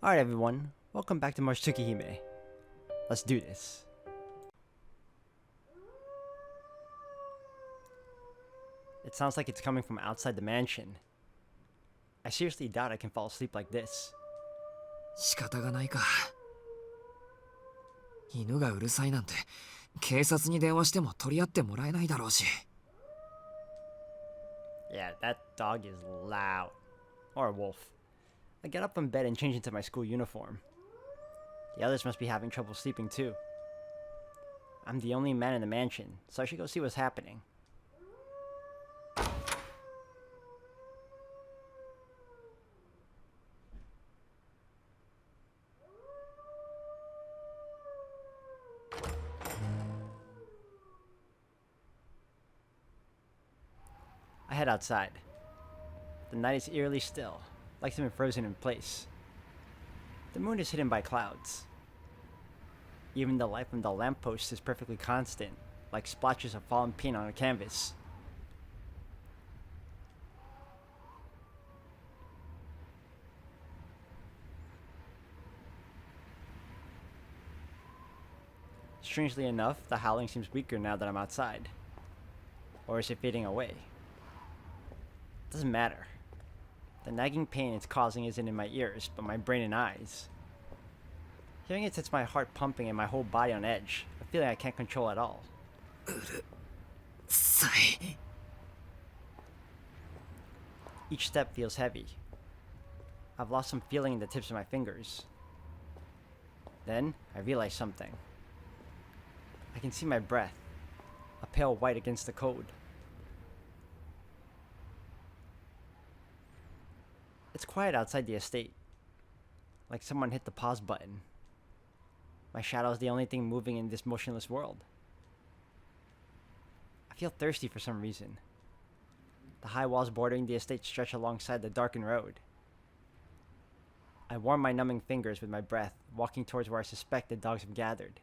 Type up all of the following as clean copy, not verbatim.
Alright everyone, welcome back to more Tsukihime. Let's do this. It sounds like it's coming from outside the mansion. I seriously doubt I can fall asleep like this. 仕方がないか。犬がうるさいなんて警察に電話しても取り合ってもらえないだろうし。 Yeah, that dog is loud. Or a wolf. I get up from bed and change into my school uniform. The others must be having trouble sleeping too. I'm the only man in the mansion, so I should go see what's happening. I head outside. The night is eerily still, like something frozen in place. The moon is hidden by clouds. Even the light from the lamppost is perfectly constant, like splotches of fallen paint on a canvas. Strangely enough, the howling seems weaker now that I'm outside. Or is it fading away? Doesn't matter. The nagging pain it's causing isn't in my ears, but my brain and eyes. Hearing it sets my heart pumping and my whole body on edge, a feeling I can't control at all. さい。 Each step feels heavy. I've lost some feeling in the tips of my fingers. Then, I realize something. I can see my breath, a pale white against the cold. It's quiet outside the estate, like someone hit the pause button. My shadow is the only thing moving in this motionless world. I feel thirsty for some reason. The high walls bordering the estate stretch alongside the darkened road. I warm my numbing fingers with my breath, walking towards where I suspect the dogs have gathered.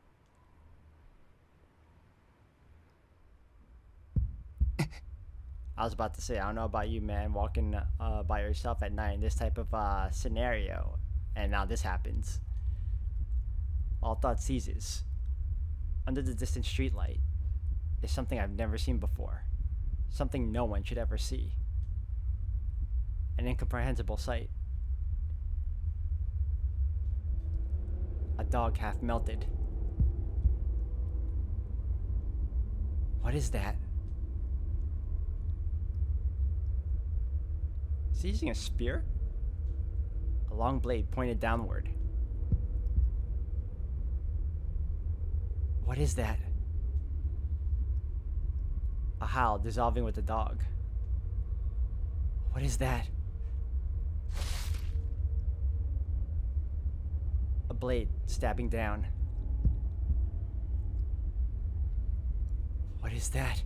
I was about to say, I don't know about you, man, walking by yourself at night in this type of scenario, and now this happens. All thought ceases. Under the distant streetlight is something I've never seen before, something no one should ever see. An incomprehensible sight. A dog half melted. What is that? Is he using a spear? A long blade pointed downward. What is that? A howl dissolving with the dog. What is that? A blade stabbing down. What is that?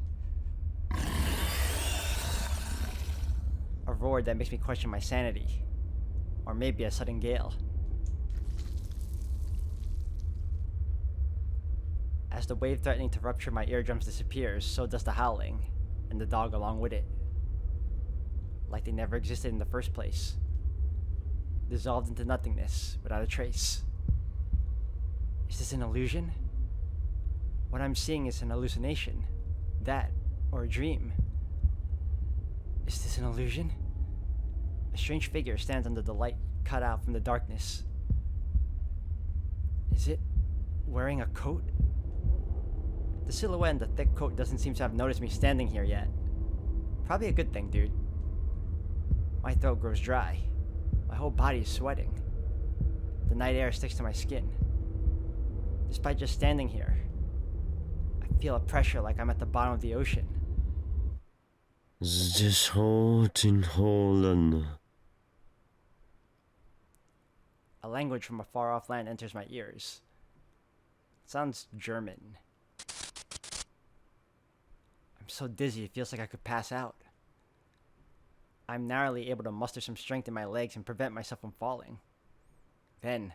A roar that makes me question my sanity. Or maybe a sudden gale. As the wave threatening to rupture my eardrums disappears, so does the howling, and the dog along with it. Like they never existed in the first place. Dissolved into nothingness, without a trace. Is this an illusion? What I'm seeing is an hallucination. That, or a dream. Is this an illusion? A strange figure stands under the light cut out from the darkness. Is it wearing a coat? The silhouette in the thick coat doesn't seem to have noticed me standing here yet. Probably a good thing, dude. My throat grows dry. My whole body is sweating. The night air sticks to my skin. Despite just standing here, I feel a pressure like I'm at the bottom of the ocean. A language from a far-off land enters my ears. It sounds German. I'm so dizzy it feels like I could pass out. I'm narrowly able to muster some strength in my legs and prevent myself from falling. Then,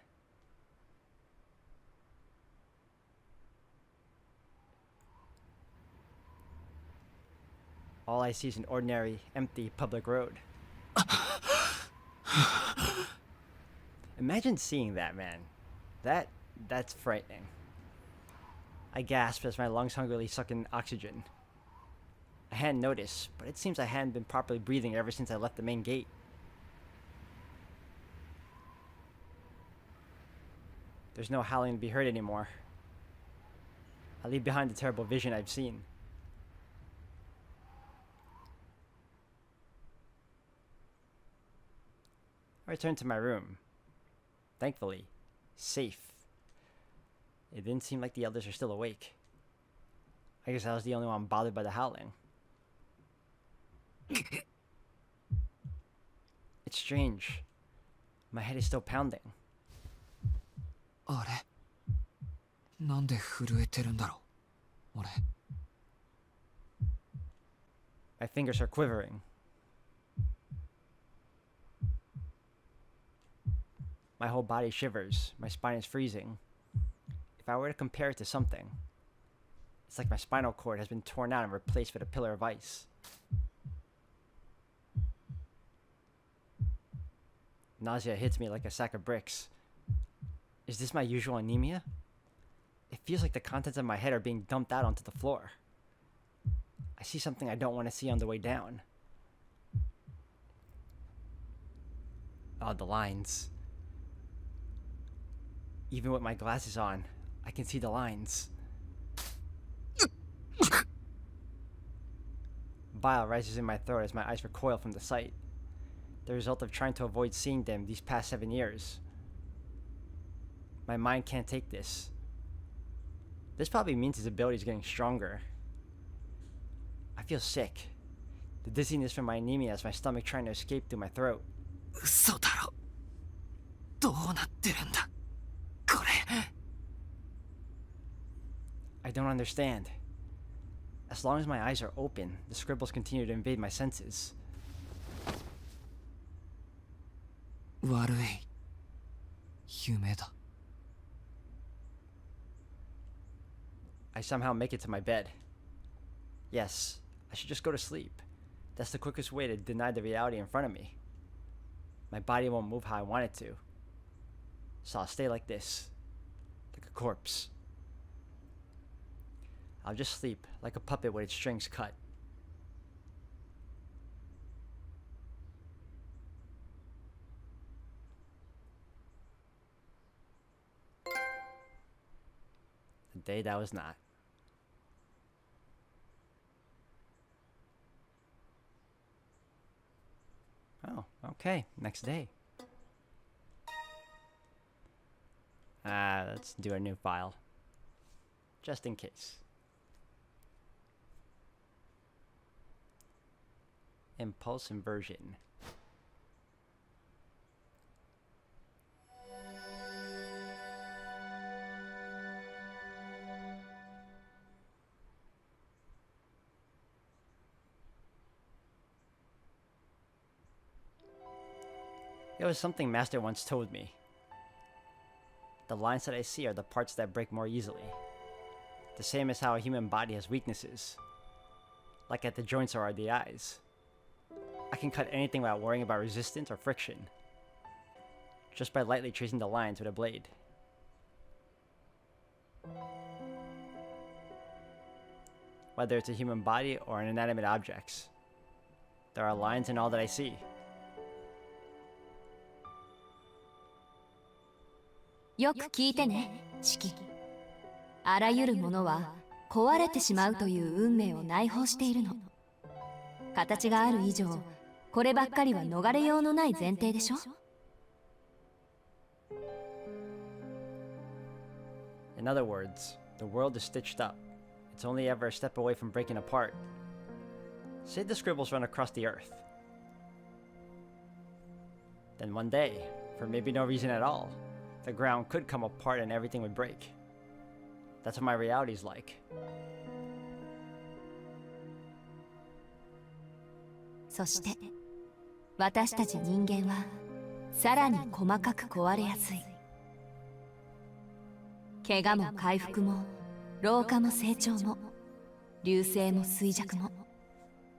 all I see is an ordinary, empty public road. Imagine seeing that, man. That that's frightening. I gasped as my lungs hungrily sucked in oxygen. I hadn't noticed, but it seems I hadn't been properly breathing ever since I left the main gate. There's no howling to be heard anymore. I leave behind the terrible vision I've seen. I returned to my room. Thankfully, safe. It didn't seem like the others are still awake. I guess I was the only one bothered by the howling. It's strange. My head is still pounding. あれなんで震えてるんだろう俺 My fingers are quivering. My whole body shivers. My spine is freezing. If I were to compare it to something, it's like my spinal cord has been torn out and replaced with a pillar of ice. Nausea hits me like a sack of bricks. Is this my usual anemia? It feels like the contents of my head are being dumped out onto the floor. I see something I don't want to see on the way down. Oh, the lines. Even with my glasses on, I can see the lines. Bile rises in my throat as my eyes recoil from the sight. The result of trying to avoid seeing them these past 7 years. My mind can't take this. This probably means his ability is getting stronger. I feel sick. The dizziness from my anemia as my stomach trying to escape through my throat. 嘘だろどうなってるんだこれ I don't understand. As long as my eyes are open, the scribbles continue to invade my senses. 悪い夢だ I somehow make it to my bed. Yes, I should just go to sleep. That's the quickest way to deny the reality in front of me. My body won't move how I want it to. So I'll stay like this, like a corpse. I'll just sleep like a puppet with its strings cut. The day that was not. Oh, okay. Next day. Let's do a new file. Just in case. Impulse inversion. It was something Master once told me. The lines that I see are the parts that break more easily. The same as how a human body has weaknesses. Like at the joints or the eyes. I can cut anything without worrying about resistance or friction. Just by lightly tracing the lines with a blade. Whether it's a human body or an inanimate objects. There are lines in all that I see. よく聞いてね、シキ。あらゆるものは壊れてしまうという運命を内包しているの。形がある以上、こればっかりは逃れようのない前提でしょ。In other words, the world is stitched up. It's only ever a step away from breaking apart. Say the scribbles run across the earth. Then one day, for maybe no reason at all, the ground could come apart and everything would break. That's what my reality is like. そして、私たち人間はさらに細かく壊れやすい。怪我も回復も、老化も成長も、流星も衰弱も、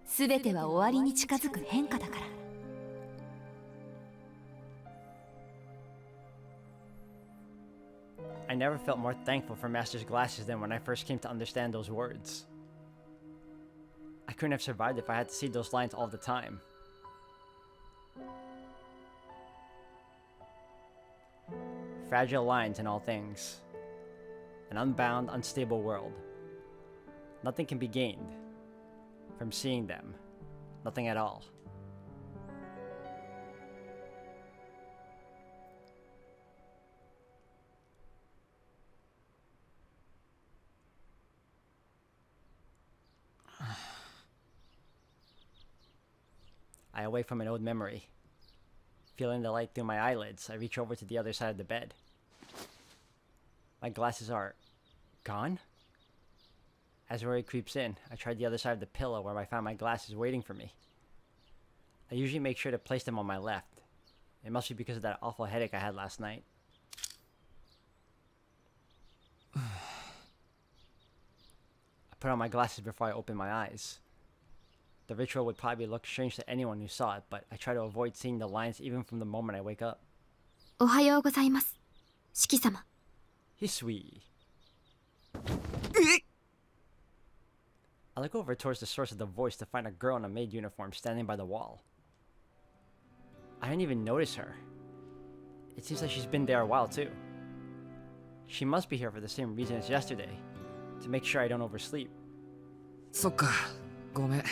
すべては終わりに近づく変化だから。I never felt more thankful for Master's glasses than when I first came to understand those words. I couldn't have survived if I had to see those lines all the time. Fragile lines in all things. An unbound, unstable world. Nothing can be gained from seeing them. Nothing at all. I awake from an old memory. Feeling the light through my eyelids, I reach over to the other side of the bed. My glasses are gone? As worry creeps in, I try the other side of the pillow where I find my glasses waiting for me. I usually make sure to place them on my left. It must be because of that awful headache I had last night. I put on my glasses before I open my eyes. The ritual would probably look strange to anyone who saw it, but I try to avoid seeing the lines even from the moment I wake up. おはようございます、四季様。Hisui. I look over towards the source of the voice to find a girl in a maid uniform standing by the wall. I didn't even notice her. It seems like she's been there a while too. She must be here for the same reason as yesterday, to make sure I don't oversleep. そっか、ごめん。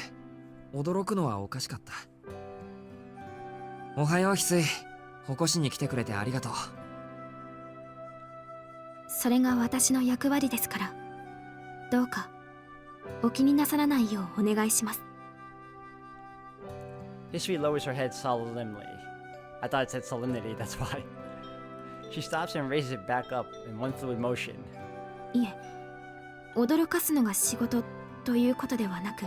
驚くのはおかしかった。おはよう、翡翠。起こしに来てくれてありがとう。それが私の役割ですから、どうかお気になさらないようお願いします。Hisui lowers her head solemnly. I thought it said solemnity, that's why. She stops and raises it back up in one fluid motion. いえ、驚かすのが仕事ということではなく、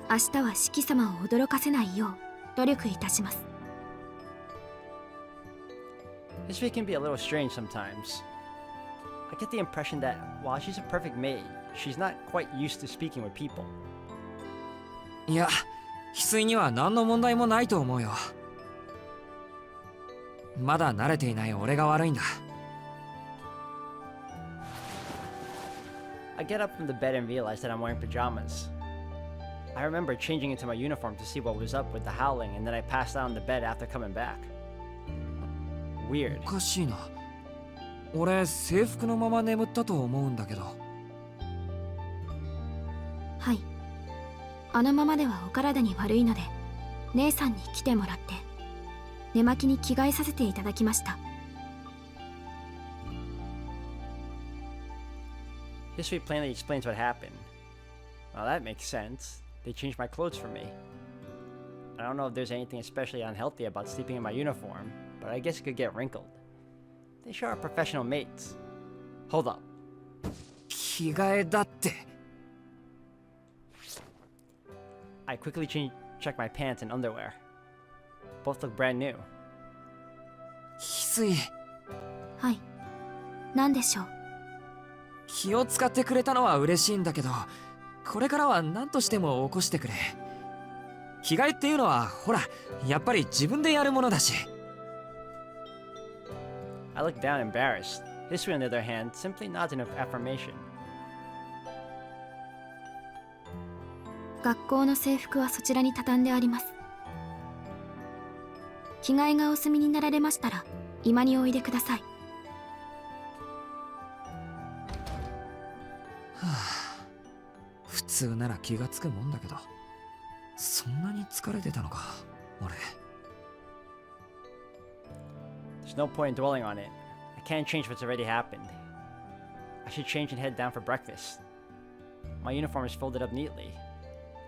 明日は四季様を驚かせないよう努力いたします。Hisui can be a little strange sometimes. I get the impression that while she's a perfect maid, she's not quite used to speaking with people. いや、翡翠には何の問題もないと思うよ。まだ慣れていない俺が悪いんだ。I get up from the bed and realize that I'm wearing pajamas. I remember changing into my uniform to see what was up with the howling, and then I passed out on the bed after coming back. Weird. おかしいな。俺、制服のまま眠ったと思うんだけど。はい。あのままではお体に悪いので、姉さんに来てもらって、寝巻きに着替えさせていただきました。History plainly explains what happened. Well, that makes sense. They changed my clothes for me. I don't know if there's anything especially unhealthy about sleeping in my uniform, but I guess it could get wrinkled. They sure are professional mates. Hold up. 着替えだって。I quickly check my pants and underwear. Both look brand new. 翡翠。はい。何でしょう。気を使ってくれたのは嬉しいんだけど、これからは何としても起こしてくれ。着替えっていうのはほら、やっぱり自分でやるものだし。I look down embarrassed. History, on the other hand, simply nods in affirmation. 学校の制服はそちらに畳んであります。着替えがお済みになられましたら、居間においでください。普通なら気がつくもんだけど、そんなに疲れてたのか、俺。There's no point in dwelling on it. I can't change what's already happened. I should change and head down for breakfast. My uniform is folded up neatly.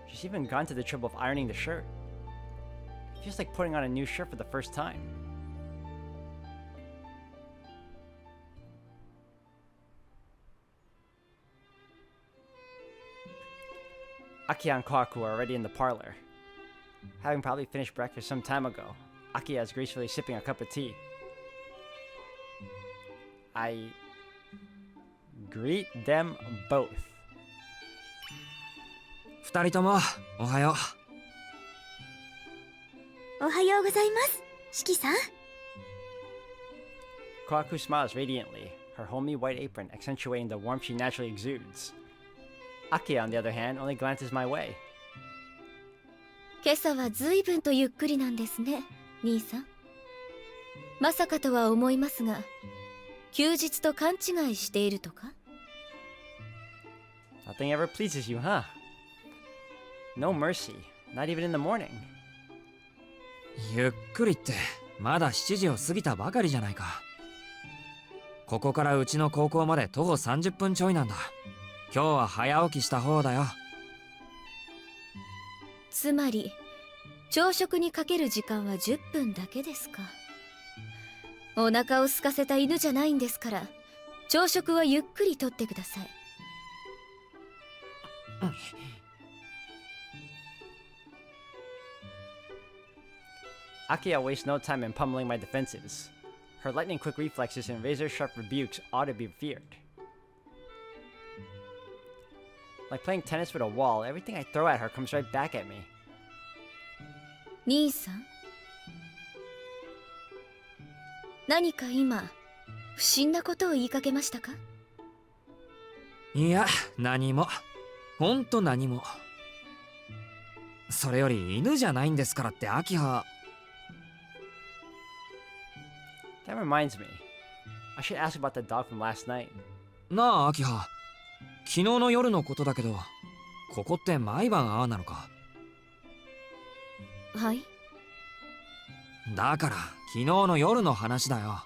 She's even gone to the trouble of ironing the shirt. It feels like putting on a new shirt for the first time. Aki and Kaku are already in the parlor. Having probably finished breakfast some time ago, Aki is gracefully sipping a cup of tea. I greet them both. 二人ともおはよおはようございます、四季さん。Kohaku smiles radiantly, her homely white apron accentuating the warmth she naturally exudes. Akia, on the other hand, only glances my way. 今朝は随分とゆっくりなんですね、兄さん。まさかとは思いますが、休日と勘違いしているとか？ Nothing ever pleases you, huh? No mercy, not even in the morning. ゆっくりってまだ7時を過ぎたばかりじゃないか。ここからうちの高校まで徒歩30分ちょいなんだ。今日は早起きした方だよ。つまり朝食にかける時間は10分だけですか。お腹を空かせた犬じゃないんですから、朝食はゆっくりとってください。Akia wastes no time in pummeling my defenses. Her lightning-quick reflexes and razor-sharp rebukes ought to be feared. Like playing tennis with a wall, everything I throw at her comes right back at me. 兄さん、何か今不審なことを言いかけましたか？いや、何も。ほんと何も。それより犬じゃないんですからってアキハ。That reminds me. I should ask about the dog from last night. なあ、アキハ。昨日の夜のことだけど、ここって毎晩ああなのか？はい。だから昨日の夜の話だよ。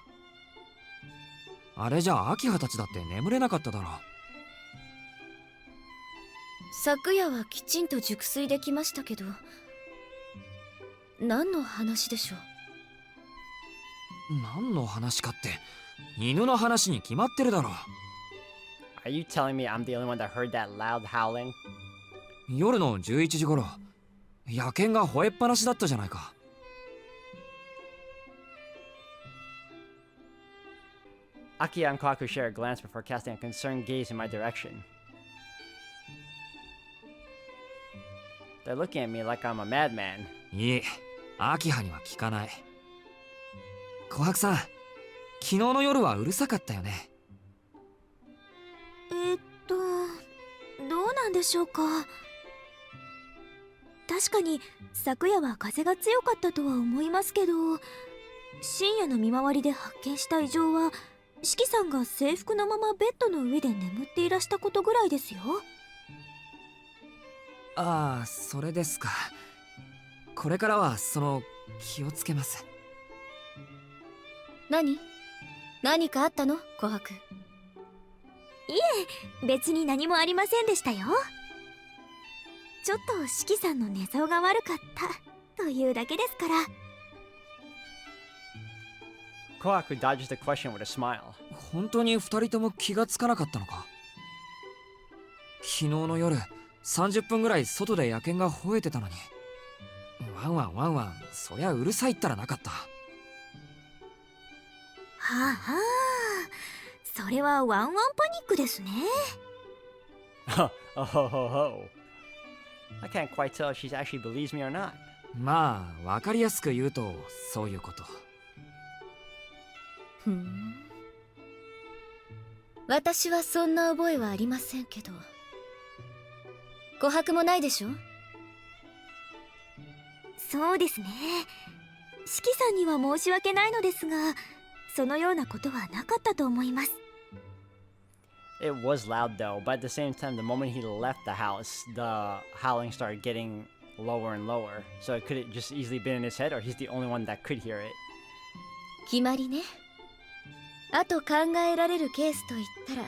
あれじゃあアキハたちだって眠れなかっただろ。昨夜はきちんと熟睡できましたけど、何の話でしょう？何の話かって犬の話に決まってるだろ。Are you telling me I'm the only one that heard that loud howling? 夜の11時頃、野犬が吠えっぱなしだったじゃないか。Akia and Kwaku share a glance before casting a concerned gaze in my direction. They're looking at me like I'm a madman. いえ、アキハには聞かない。琥珀さん、昨日の夜はうるさかったよね。どうなんでしょうか。確かに昨夜は風が強かったとは思いますけど、深夜の見回りで発見した異常は四季さんが制服のままベッドの上で眠っていらしたことぐらいですよ。ああ、それですか。これからは気をつけます。何かあったの、琥珀？別に何もありませんでしたよ。ちょっと四季さんの寝相が悪かったというだけですから。Kohaku dodges the question with a smile. 本当に2人とも気がつかなかったのか？昨日の夜30分ぐらい外で野犬が吠えてたのに、ワンワンワンワン、そりゃうるさいったらなかった。はあはあ、それはワンワンパニックですね。Oh ho ho ho. I can't quite tell if she actually believes me or not. まあ、わかりやすく言うとそういうこと。ふん。私はそんな覚えはありませんけど。琥珀もないでしょ？そうですね。四季さんには申し訳ないのですが、そのようなことはなかったと思います。It was loud though, but at the same time, the moment he left the house, the howling started getting lower and lower. So it could have just easily been in his head, or he's the only one that could hear it. 決まりね。あと考えられるケースといったら、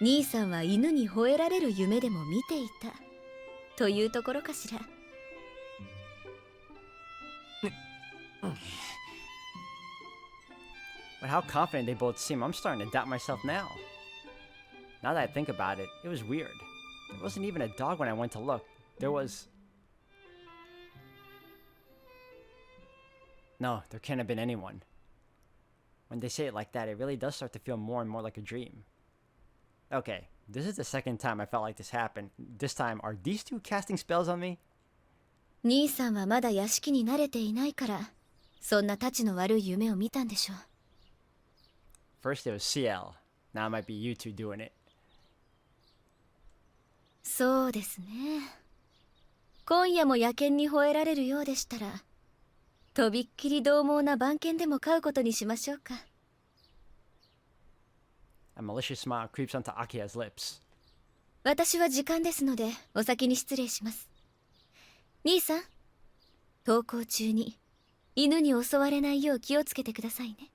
兄さんは犬に吠えられる夢でも見ていたというところかしら。But how confident they both seem, I'm starting to doubt myself now. Now that I think about it, it was weird. There wasn't even a dog when I went to look. There was... No, there can't have been anyone. When they say it like that, it really does start to feel more and more like a dream. Okay, this is the second time I felt like this happened. This time, are these two casting spells on me? 兄さんはまだ屋敷に慣れていないから、そんなたちの悪い夢を見たんでしょう。First it was CL. Now it might be you two doing it. そうですね。今夜も野犬に吠えられるようでしたら、とびっきり獰猛な番犬でも飼うことにしましょうか。A malicious smile creeps onto Akia's lips. 私は時間ですので、お先に失礼します。兄さん、登校中に犬に襲われないよう気をつけてくださいね。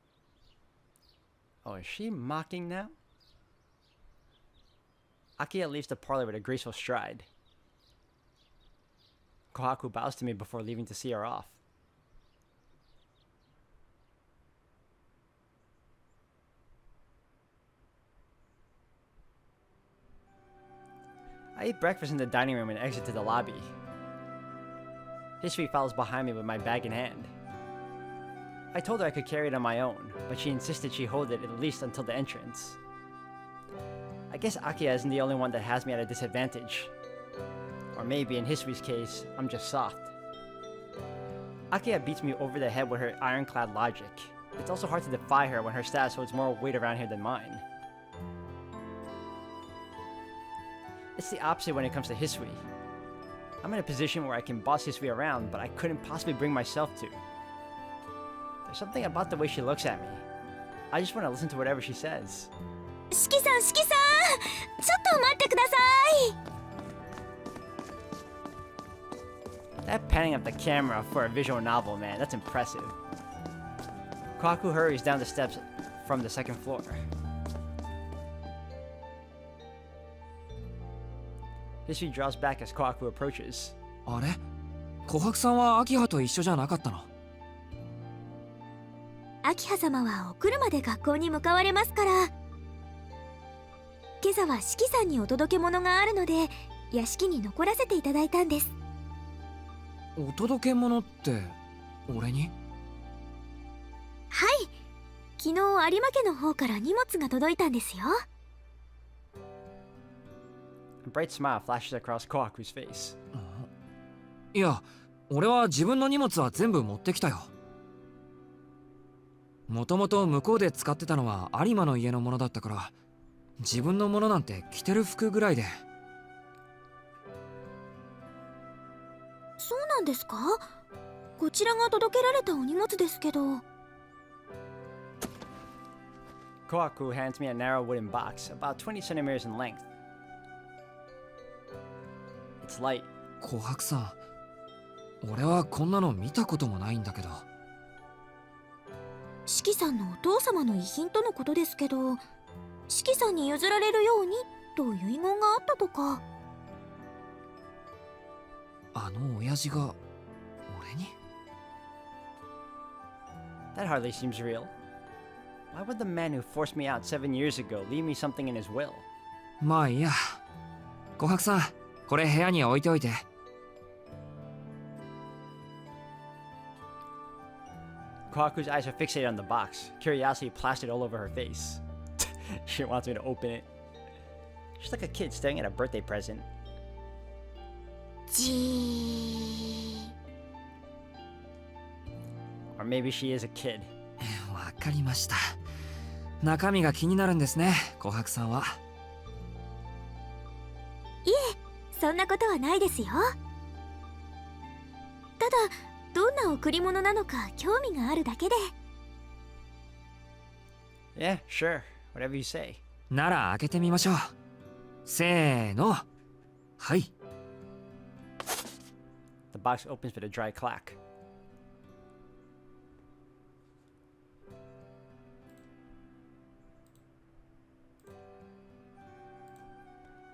Oh, is she mocking now? Akia leaves the parlor with a graceful stride. Kohaku bows to me before leaving to see her off. I eat breakfast in the dining room and exit to the lobby. History follows behind me with my bag in hand. I told her I could carry it on my own, but she insisted she hold it at least until the entrance. I guess Akia isn't the only one that has me at a disadvantage. Or maybe in History's case, I'm just soft. Akia beats me over the head with her ironclad logic. It's also hard to defy her when her status holds more weight around here than mine. It's the opposite when it comes to Hisui. I'm in a position where I can boss Hisui around, but I couldn't possibly bring myself to. There's something about the way she looks at me. I just want to listen to whatever she says. 四季さん、四季さん、ちょっと待ってください。 That panning up the camera for a visual novel, man, that's impressive. Kohaku hurries down the steps from the second floor. Hisui draws back as Kohaku approaches. あれ、琥珀さんは明葉と一緒じゃなかったの？明葉様はお車で学校に向かわれますから。今朝は四季さんにお届け物があるので、屋敷に残らせていただいたんです。お届け物って俺に？はい、昨日有馬家の方から荷物が届いたんですよ。A bright smile flashes across Kohaku's face. いや、俺は自分の荷物は全部持ってきたよ。もともと向こうで使ってたのは有馬の家のものだったから、自分のものなんて着てる服ぐらいで。そうなんですか？こちらが届けられたお荷物ですけど。Kohaku hands me a narrow wooden box, about 20 centimeters in length. It's light. 琥珀さん、俺はこんなの見たこともないんだけど。四季さんのお父様の遺品とのことですけど、四季さんに譲られるようにと遺言があったとか。あの親父が俺に？ That hardly seems real. Why would the man who forced me out 7 years ago leave me something in his will? まあいいや。琥珀さん、これ部屋に置いておいて。Kohaku's eyes are fixated on the box, curiosity plastered all over her face. She wants me to open it. She's like a kid staring at a birthday present. じー。 Or maybe she is a kid. わかりました。中身が気になるんですね、琥珀さんは。いえ、そんなことはないですよ。ただ、どんな贈り物なのか興味があるだけで。Yeah, sure. Whatever you say. なら開けてみましょう。せーの。はい。The box opens with a dry clack.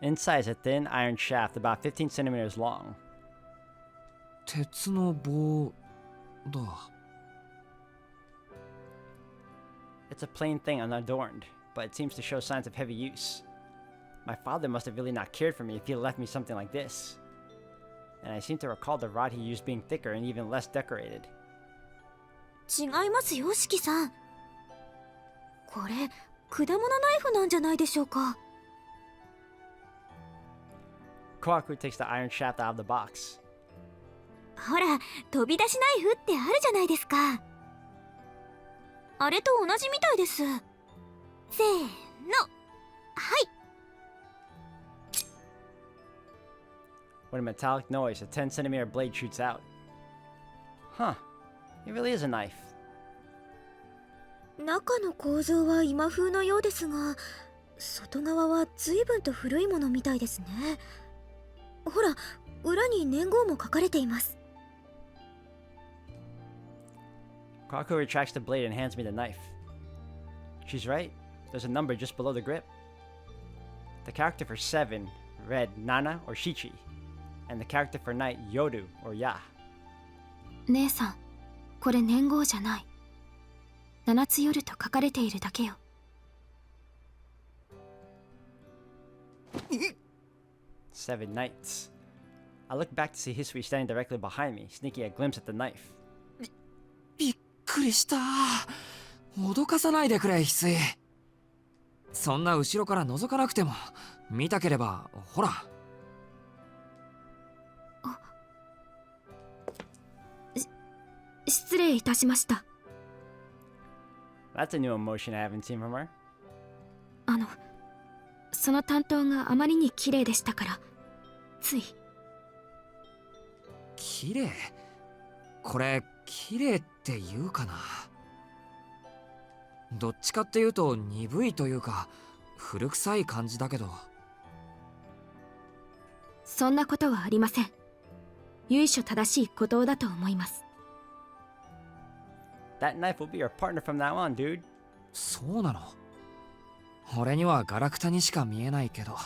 Inside is a thin iron shaft about 15 centimeters long. 鉄の棒だ。It's a plain thing unadorned, but it seems to show signs of heavy use. My father must have really not cared for me if he left me something like this. And I seem to recall the rod he used being thicker and even less decorated. 違いますよ、四季さん。これ、果物ナイフなんじゃないでしょうか。Kohaku takes the iron shaft out of the box. ほら、飛び出しナイフってあるじゃないですか。あれと同じみたいです。せーの。はい。 With a metallic noise, a 10 centimeter blade shoots out. Huh. It really is a knife. 中の構造は今風のようですが、外側は随分と古いものみたいですね。ほら、裏に年号も書かれています。 Kwaku retracts the blade and hands me the knife. She's right. There's a number just below the grip. The character for 7 read Nana or Shichi, and the character for night Yoru or Ya. 姉さん、これ年号じゃない。七つ夜と書かれているだけよ。7 nights. I look back to see Hisui standing directly behind me, sneaking a glimpse at the knife. びっくりした。脅かさないでくれ、翡翠。そんな後ろから覗かなくても見たければ、ほら。失礼いたしました。That's a new emotion I haven't seen from her. その担当があまりに綺麗でしたから、つい。綺麗？これ綺麗って言うかな。どっちかっていうと鈍いというか古臭い感じだけど。そんなことはありません。由緒正しい鼓動だと思います。That knife will be your partner from now on, dude. そうなの？俺にはガラクタにしか見えないけど。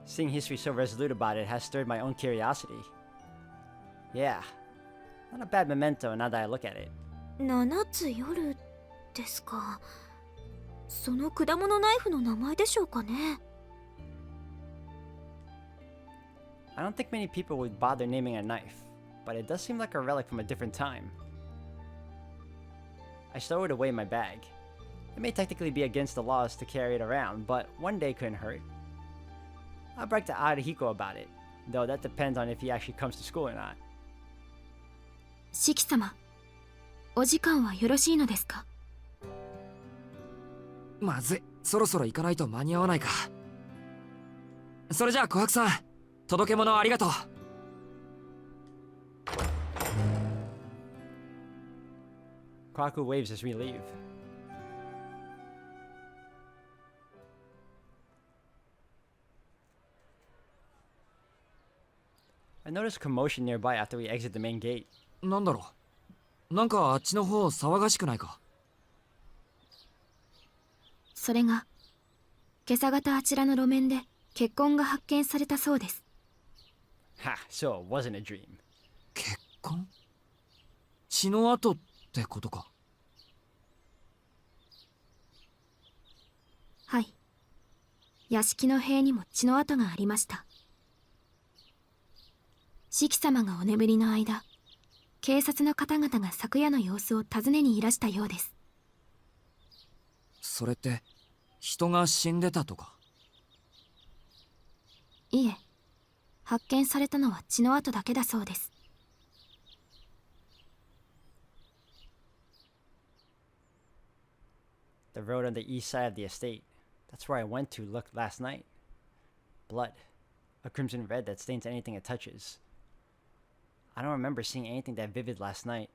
Seeing Hisui so resolute about it has stirred my own curiosity. Yeah, not a bad memento now that I look at it. 七つ夜ですか。その果物ナイフの名前でしょうかね。 I don't think many people would bother naming a knife, but it does seem like a relic from a different time. I stow it away in my bag. It may technically be against the laws to carry it around, but one day couldn't hurt. I'll brag to Arihiko about it, though that depends on if he actually comes to school or not. 四季様、お時間はよろしいのですか？まずい、そろそろ行かないと間に合わないか。それじゃあ琥珀さん、届け物ありがとう。Kwaku waves as we leave. I noticed commotion nearby after we exit the main gate. なんだろう。なんかあっちの方騒がしくないか。それが、今朝方あちらの路面で血痕が発見されたそうです。Ha, so it wasn't a dream. 血痕？血の跡ってことか。はい。屋敷の塀にも血の跡がありました。四季様がお眠りの間、警察の方々が昨夜の様子を尋ねにいらしたようです。それって人が死んでたとか？いえ、発見されたのは血の跡だけだそうです。The road on the east side of the estate. That's where I went to look last night. Blood. A crimson red that stains anything it touches. I don't remember seeing anything that vivid last night.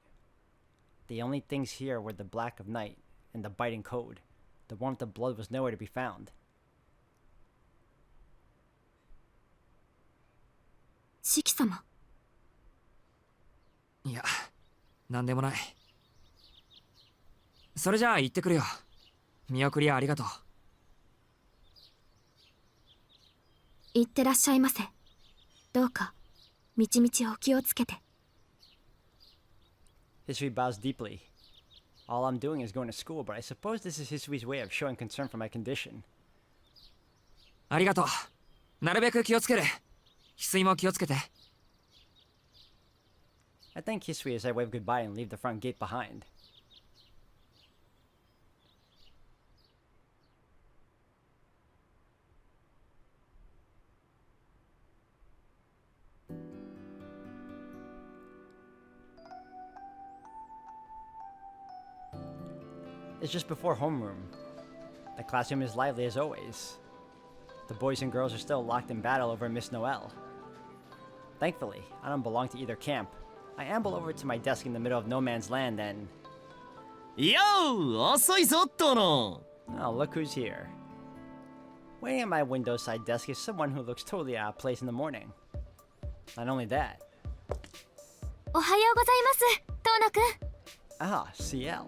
The only things here were the black of night and the biting cold. The warmth of blood was nowhere to be found. 四季様。いや、なんでもない。それじゃあ行ってくるよ。見送りありがとう。行ってらっしゃいませ。どうか、みちみちお気をつけて。Hisui bows deeply. All I'm doing is going to school, but I suppose this is Hisui's way of showing concern for my condition. ありがとう。なるべく気をつける。翡翠も気をつけて。I thank Hisui as I wave goodbye and leave the front gate behind. It's just before homeroom. The classroom is lively as always. The boys and girls are still locked in battle over Miss Noel. Thankfully, I don't belong to either camp. I amble over to my desk in the middle of no man's land and... Yo! 遅いぞ、殿! Oh, look who's here. Waiting at my window side desk is someone who looks totally out of place in the morning. Not only that... おはようございます、トーノくん。 Ah, CL.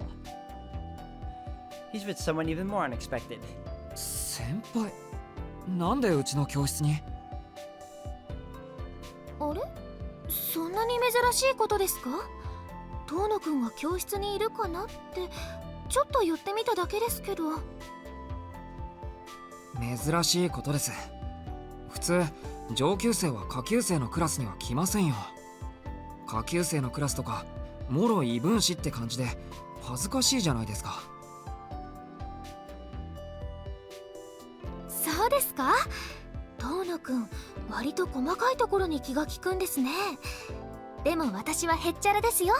He's with someone even more unexpected. 先輩、なんでうちの教室に？あれ、そんなに珍しいことですか？トーノくんが教室にいるかなってちょっと寄ってみただけですけど。珍しいことです。普通上級生は下級生のクラスには来ませんよ。下級生のクラスとかもろ異分子って感じで恥ずかしいじゃないですか。そうですか？トーノくん、割と細かいところに気が利くんですね。でも私はへっちゃらですよ。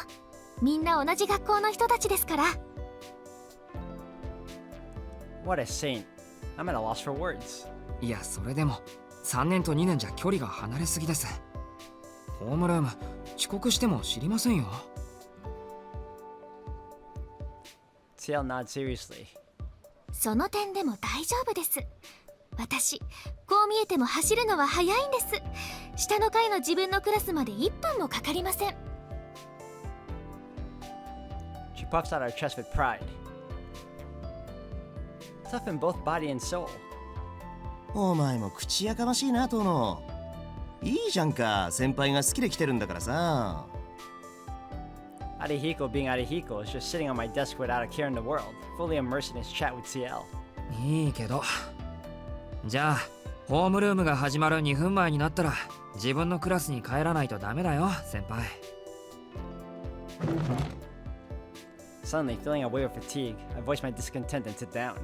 みんな同じ学校の人たちですから。What a saint. I'm at a loss for words. いや、それでも3年と2年じゃ距離が離れすぎです。ホームルーム遅刻しても知りませんよ。CL nods seriously. その点でも大丈夫です。私、こう見えても走るのは早いんです。下の階の自分のクラスまで1分もかかりません。She puffs out her chest with pride. Tough in both body and soul. お前も口やかましいな、殿。いいじゃんか、先輩が好きで来てるんだからさ。Arihiko being Arihiko is just sitting on my desk without a care in the world, fully immersed in his chat with CL. いいけど、じゃあホームルームが始まる2分前になったら自分のクラスに帰らないとダメだよ、先輩。Suddenly, feeling a wave of fatigue, I voice my discontent and sit down.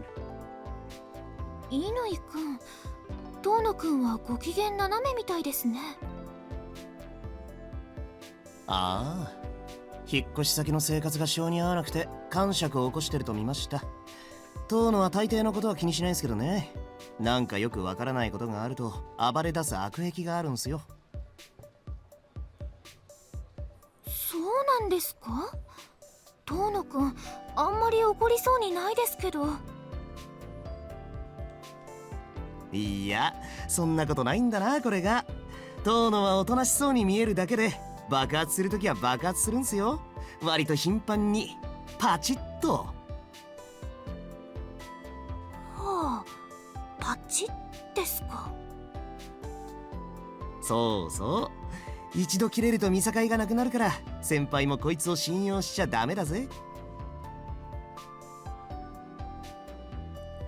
乾くん、遠野くんはご機嫌斜めみたいですね。ああ、引っ越し先の生活が性に合わなくて感触を起こしてると見ました。遠野は大抵のことは気にしないですけどね。なんかよくわからないことがあると暴れ出す悪癖があるんすよ。そうなんですか？遠野くん、あんまり怒りそうにないですけど。いや、そんなことないんだな、これが。遠野はおとなしそうに見えるだけで爆発するときは爆発するんすよ。割と頻繁にパチッと。はあ、パチッですか。そうそう、一度切れると見境がなくなるから、先輩もこいつを信用しちゃダメだぜ。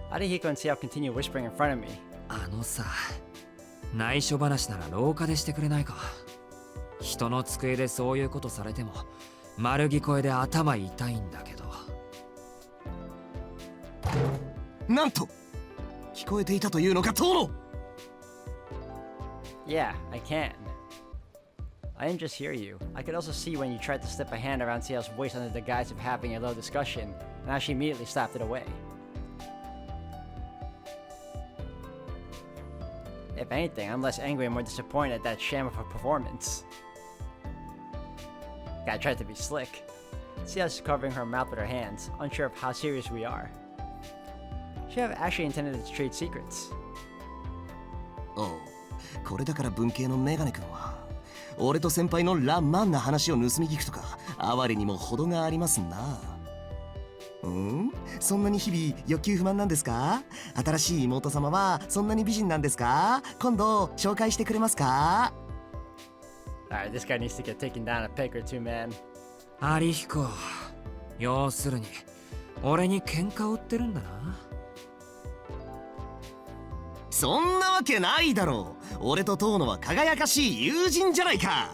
Arihiko and CL continue whispering in front of me. あのさ、内緒話なら廊下でしてくれないか。人の机でそういうことされても丸聞こえで頭痛いんだけど。なんと聞こえていたというのか、遠野。 Yeah, I can. I didn't just hear you. I could also see when you tried to slip a hand around CL's waist under the guise of having a little discussion, and how she immediately slapped it away. If anything, I'm less angry and more disappointed at that sham of a performance. Guy tried to be slick. CL's covering her mouth with her hands, unsure of how serious we are. She have actually intended to trade secrets. おう、これだから文系のメガネ君は俺と先輩のラ・マンな話を盗み聞くとか哀れにも程がありますな。そんなに日々欲求不満なんですか？新しい妹様はそんなに美人なんですか？今度紹介してくれますか？ Alright, this guy needs to get taken down a peg or two, man. アリヒコ、要するに俺に喧嘩を売ってるんだな。そんなわけないだろう。俺と遠野は輝かしい友人じゃないか。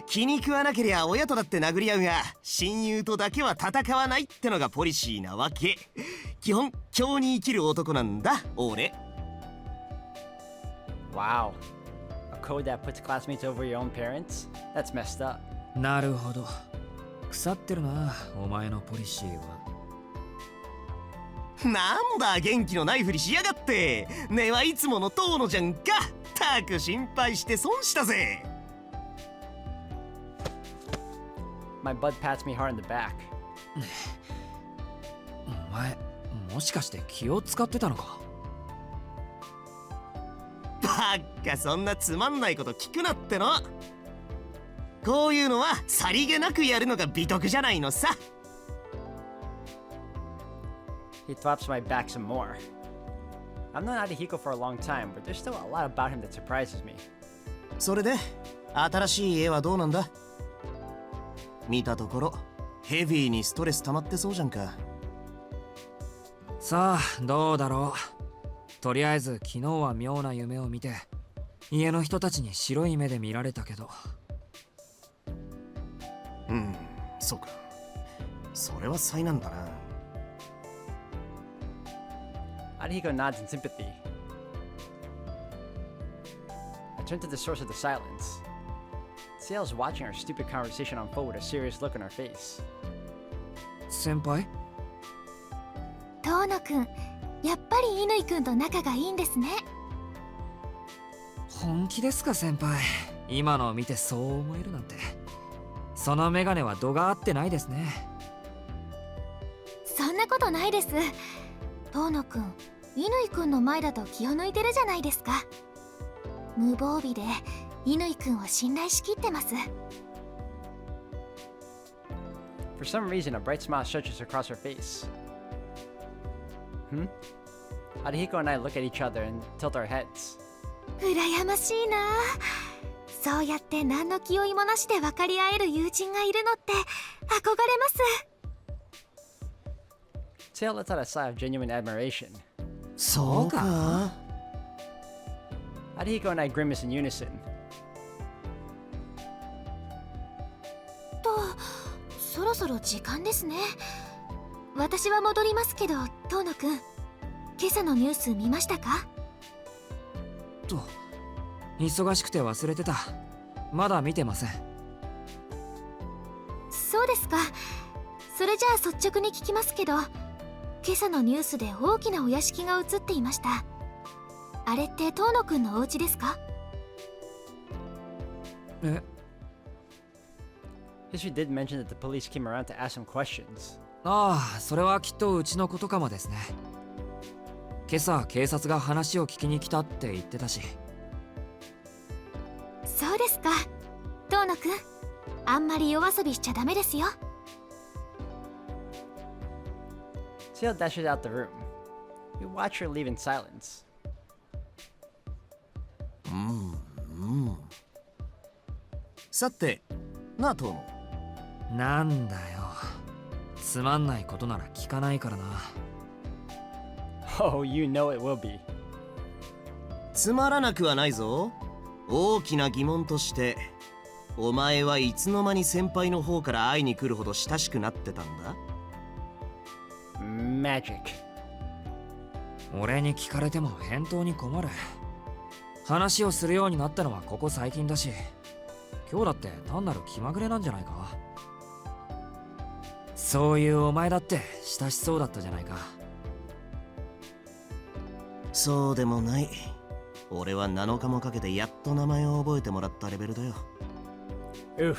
気に食わなけりゃ親とだって殴り合うが、親友とだけは戦わないってのがポリシーなわけ。基本今日に生きる男なんだ、俺。 Wow. A code that puts classmates over your own parents? That's messed up. なるほど。腐ってるな、お前のポリシーは。なんだ元気のないふりしやがって。根はいつもの遠野じゃんか。たく心配して損したぜ。My bud pats me hard in the back. お前もしかして気を使ってたのか？ばっかそんなつまんないこと聞くなっての。こういうのはさりげなくやるのが美徳じゃないのさ。He thwomps my back some more. I've known Arihiko for a long time, but there's still a lot about him that surprises me. それで新しい絵はどうなんだ？見たところヘビーにストレス溜まってそうじゃんか。さあどうだろう。とりあえず昨日は妙な夢を見て家の人たちに白い目で見られたけど。そうか。それは災難だな。Arihiko nods in sympathy. I turn to the source of the silence. Sail's watching our stupid conversation unfold with a serious look on her face. 先輩？遠野くん、やっぱり乾くんと仲がいいんですね。本気ですか先輩？今のを見てそう思えるなんて。そのメガネは度が合ってないですね。そんなことないです。遠野くん、乾くんの前だと気を抜いてるじゃないですか。無防備で乾くんを信頼しきってます。For some reason, a bright smile stretches across her face. Arihiko and I look at each other and tilt our heads. 羨ましいな。そうやって何の気負いもなしで分かり合える友人がいるのって憧れます。Sail lets out a sigh of genuine admiration. そうか。Arihiko and I grimace in unison. そろそろ時間ですね。私は戻りますけど、遠野くん、今朝のニュース見ましたか？と忙しくて忘れてた。まだ見てません。そうですか。それじゃあ率直に聞きますけど、今朝のニュースで大きなお屋敷が映っていました。あれって遠野くんのお家ですか？え？ History did mention that the police came around to ask some questions. ああ、それはきっとうちのことかもですね。今朝警察が話を聞きに来たって言ってたし。そうですか。遠野くん、あんまり夜遊びしちゃダメですよ。Sail dashes out the room. We watch her leave in silence. さてなあトム。なんだよ。つまんないことなら聞かないからな。Oh, you know it will be. つまらなくはないぞ。大きな疑問として、お前はいつの間に先輩の方から会いに来るほど親しくなってたんだ？ Magic. 俺に聞かれても返答に困る。話をするようになったのはここ最近だし、今日だって単なる気まぐれなんじゃないか。そういうお前だって親しそうだったじゃないか。そうでもない。俺は7日もかけてやっと名前を覚えてもらったレベルだよ。Oof.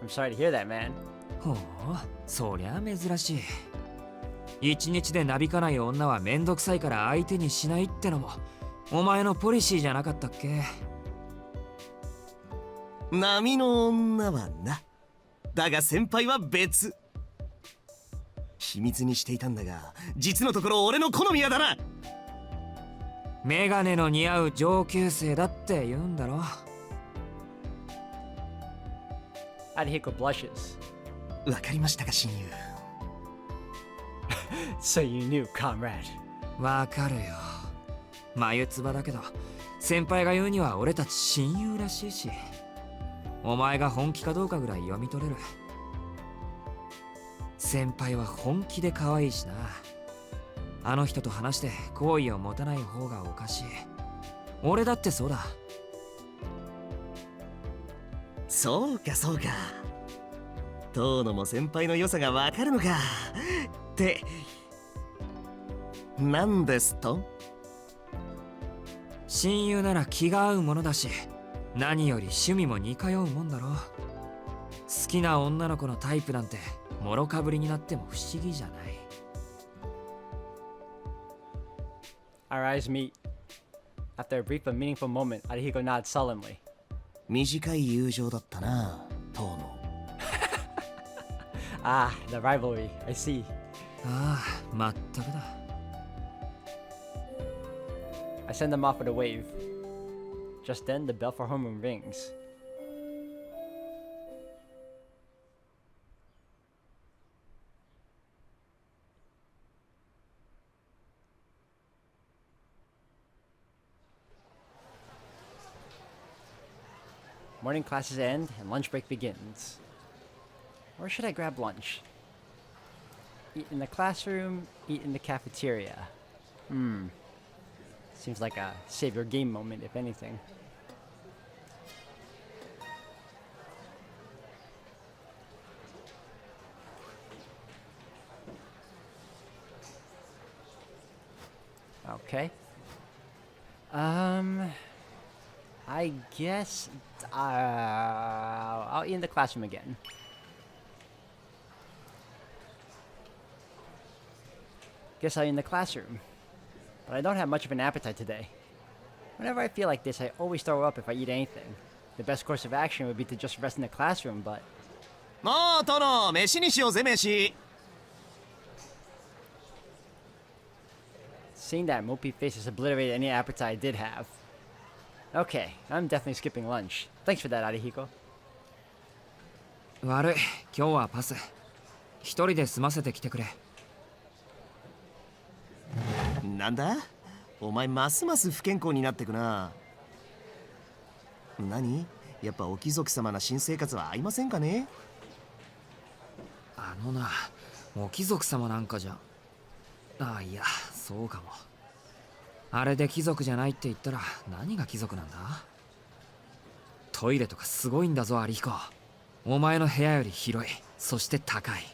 I'm sorry to hear that, man. ほう、そりゃ珍しい。一日でなびかない女はめんどくさいから相手にしないってのもお前のポリシーじゃなかったっけ？波の女はな。だが先輩は別。秘密にしていたんだが、実のところ俺の好みはだな。メガネの似合う上級生だって言うんだろ。Arihiko blushes. わかりましたか親友。So you knew, comrade. わかるよ。眉唾だけど先輩が言うには俺たち親友らしいし、お前が本気かどうかぐらい読み取れる。先輩は本気で可愛いしな。あの人と話して好意を持たない方がおかしい。俺だってそうだ。そうかそうか。遠野も先輩の良さがわかるのか。ってなんですと？親友なら気が合うものだし、何より趣味も似通うもんだろ。好きな女の子のタイプなんてもろかぶりになっても不思議じゃない。 Our eyes meet. After a brief but meaningful moment, Arihiko nods solemnly. 短い友情だったな、遠野。Ah, the rivalry. I see. ああ、まったくだ。I send them off with a wave. Just then, the bell for homeroom rings. Morning classes end and lunch break begins. Where should I grab lunch? Eat in the classroom, eat in the cafeteria. Seems like a save your game moment, if anything. Okay. I guess I'll eat in the classroom again. Guess I'll eat in the classroom. But I don't have much of an appetite today. Whenever I feel like this, I always throw up if I eat anything. The best course of action would be to just rest in the classroom, but... もう殿、飯にしようぜ飯。 Seeing that mopey face has obliterated any appetite I did have. Okay, I'm definitely skipping lunch. Thanks for that, Arihiko. 悪い、今日はパス。一人で済ませてきてくれ。なんだ？お前ますます不健康になってくな。何？やっぱお貴族様な新生活は合いませんかね？あのな、お貴族様なんかじゃ。ああ、いや、そうかも。あれで貴族じゃないって言ったら何が貴族なんだ？トイレとかすごいんだぞ、アリヒコ。お前の部屋より広い、そして高い。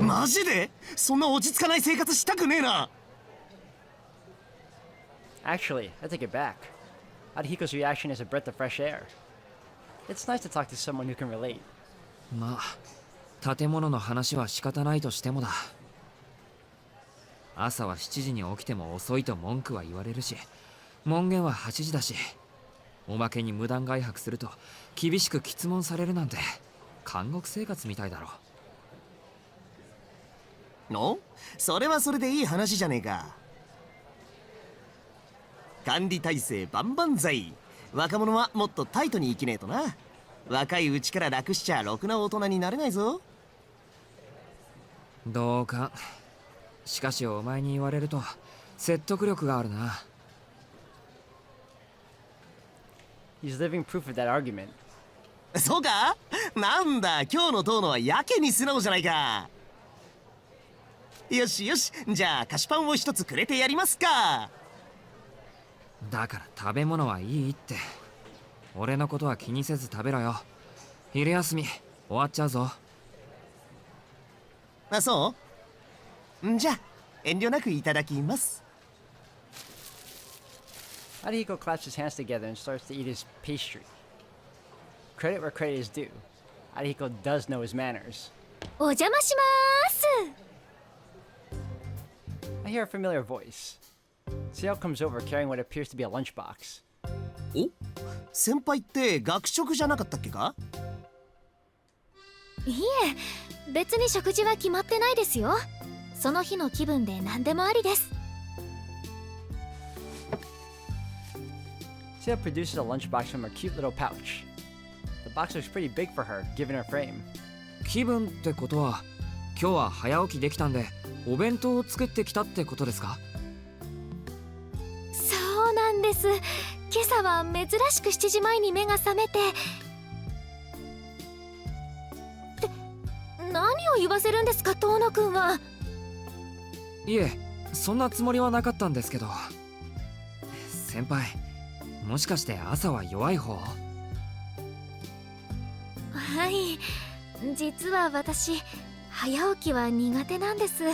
マジで？そんな落ち着かない生活したくねえな。 Actually, I take it back. Arihiko's reaction is a breath of fresh air. It's nice to talk to someone who can relate. まあ、建物の話は仕方ないとしてもだ。朝は7時に起きても遅いと文句は言われるし、門限は8時だし、おまけに無断外泊すると厳しく詰問されるなんて監獄生活みたいだろ。の？それはそれでいい話じゃねえか。管理体制万々歳。若者はもっとタイトに生きねえとな。若いうちから楽しちゃろくな大人になれないぞ。どうか。しかしお前に言われると説得力があるな。He's living proof of that argument. そうか？なんだ、今日の遠野はやけに素直じゃないか。よしよし、じゃあ菓子パンを一つくれてやりますか。だから食べ物はいいって。俺のことは気にせず食べろよ。昼休み終わっちゃうぞ。あ、そう？じゃあ遠慮なくいただきます。 Arihiko claps his hands together and starts to eat his pastry. Credit where credit is due. Arihiko does know his manners. お邪魔します。 I hear a familiar voice. Seo comes over carrying what appears to be a lunchbox. お？先輩って学食じゃなかったっけか？いえ、別に食事は決まってないですよ。その日の気分で何でもありです。 Seo produces a lunchbox from her cute little pouch. The box looks pretty big for her, given her frame. 気分ってことは今日は早起きできたんでお弁当を作ってきたってことですか？そうなんです。今朝は珍しく7時前に目が覚めて。って何を言わせるんですか、遠野くんは。いえ、そんなつもりはなかったんですけど。先輩、もしかして朝は弱い方？はい、実は私早起きは苦手なんです。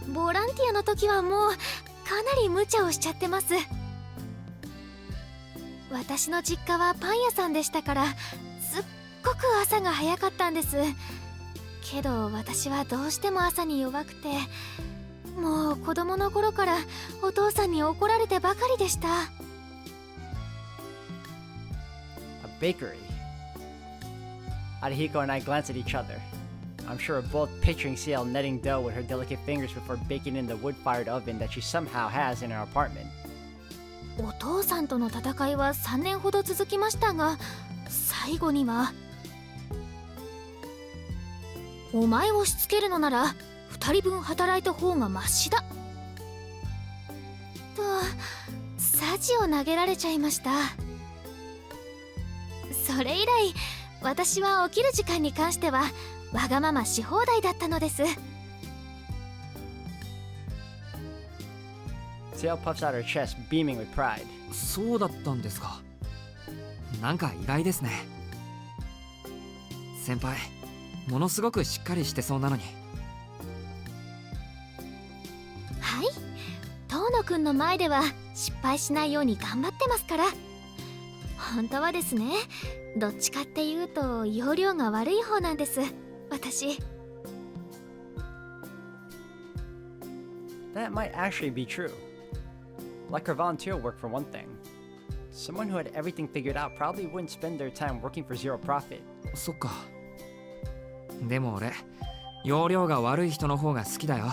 ボランティアの時はもうかなり無茶をしちゃってます。私の実家はパン屋さんでしたから、すっごく朝が早かったんです。けど私はどうしても朝に弱くて、もう子供の頃からお父さんに怒られてばかりでした。A bakery. Arihiko and I glance at each other. I'm sure we're both picturing Ciel netting dough with her delicate fingers before baking in the wood-fired oven that she somehow has in her apartment. お父さんとの戦いは3年ほど続きましたが、最後には「お前をしつけるのなら2人分働いた方がマシだ」とサジを投げられちゃいました。それ以来私は起きる時間に関してはわがままし放題だったのです。Ciel puffs out her chest, beaming with pride. そうだったんですか。なんか意外ですね。先輩、ものすごくしっかりしてそうなのに。はい、遠野くんの前では失敗しないように頑張ってますから。本当はですね、どっちかっていうと容量が悪い方なんです、私。That might actually be true. Like her volunteer work for one thing. Someone who had everything figured out probably wouldn't spend their time working for zero profit. そっか。でも俺、容量が悪い人の方が好きだよ。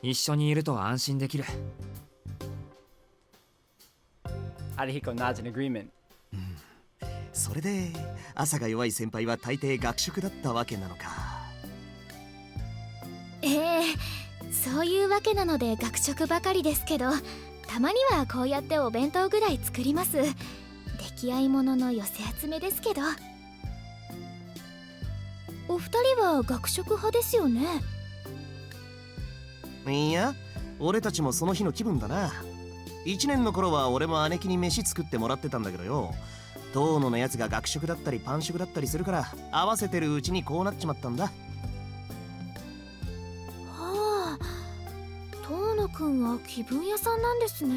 一緒にいると安心できる。Arihiko nods in agreement. それで朝が弱い先輩は大抵学食だったわけなのか。そういうわけなので学食ばかりですけど、たまにはこうやってお弁当ぐらい作ります。出来合いものの寄せ集めですけど。お二人は学食派ですよね。いや、俺たちもその日の気分だな。1年の頃は俺も姉貴に飯作ってもらってたんだけどよ、遠野のやつが学食だったりパン食だったりするから合わせてるうちにこうなっちまったんだ。はあ、遠野くんは気分屋さんなんですね。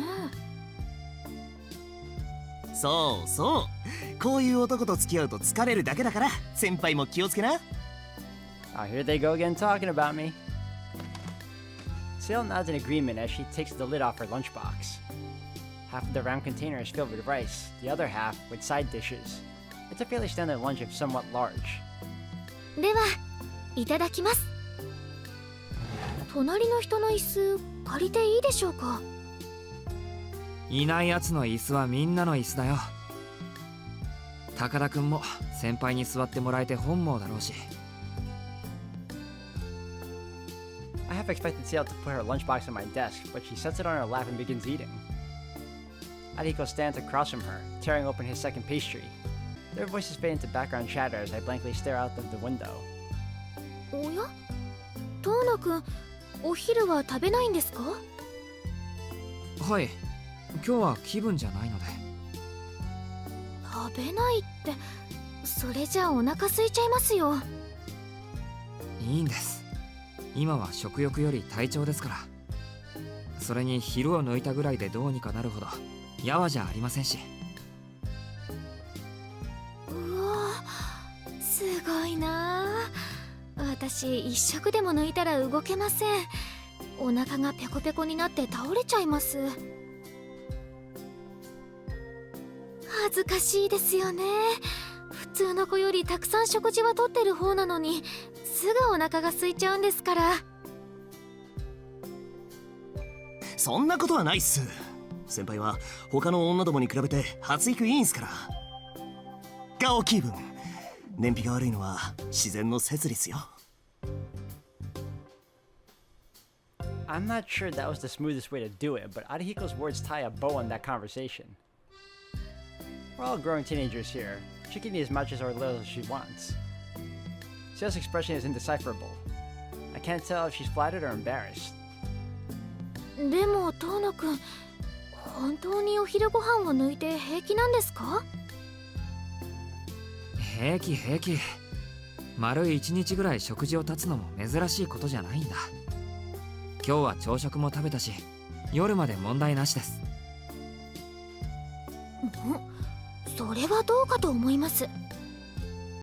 そうそう、こういう男と付き合うと疲れるだけだから、先輩も気をつけな。Oh, here they go again talking about me. Ciel nods in agreement as she takes the lid off her lunchbox. Half of the round container is filled with rice, the other half with side dishes. It's a fairly standard lunch if somewhat large. では、いただきます。隣の人の椅子借りていいでしょうか。いないやつの椅子はみんなの椅子だよ。高田くんも先輩に座ってもらえて本望だろうし。I half expected Ciel to put her lunchbox on my desk, but she sets it on her lap and begins eating. Arihiko stands across from her, tearing open his second pastry. Their voices fade into background chatter as I blankly stare out of the window. おや、遠野くん、お昼は食べないんですか。はい、今日は気分じゃないので。食べないって、それじゃあお腹空いちゃいますよ。いいんです。今は食欲より体調ですから。それに昼を抜いたぐらいでどうにかなるほどやわじゃありませんし。うわ、すごいなあ。私一食でも抜いたら動けません。お腹がペコペコになって倒れちゃいます。恥ずかしいですよね。普通の子よりたくさん食事はとってる方なのに、すぐお腹が空いちゃうんですから。そんなことはないっす。先輩は他の女どもに比べて発育いいんすから。顔気分、燃費が悪いのは自然の摂理っすよ。I'm not sure that was the smoothest way to do it, but Arihiko's words tie a bow on that conversation. We're all growing teenagers here. She can eat as much as or little as she wants. Ciel's expression is indecipherable. I can't tell if she's flattered or embarrassed. でも遠野くん、本当にお昼ご飯を抜いて平気なんですか。平気平気。丸1日ぐらい食事を断つのも珍しいことじゃないんだ。今日は朝食も食べたし夜まで問題なしです。それはどうかと思います。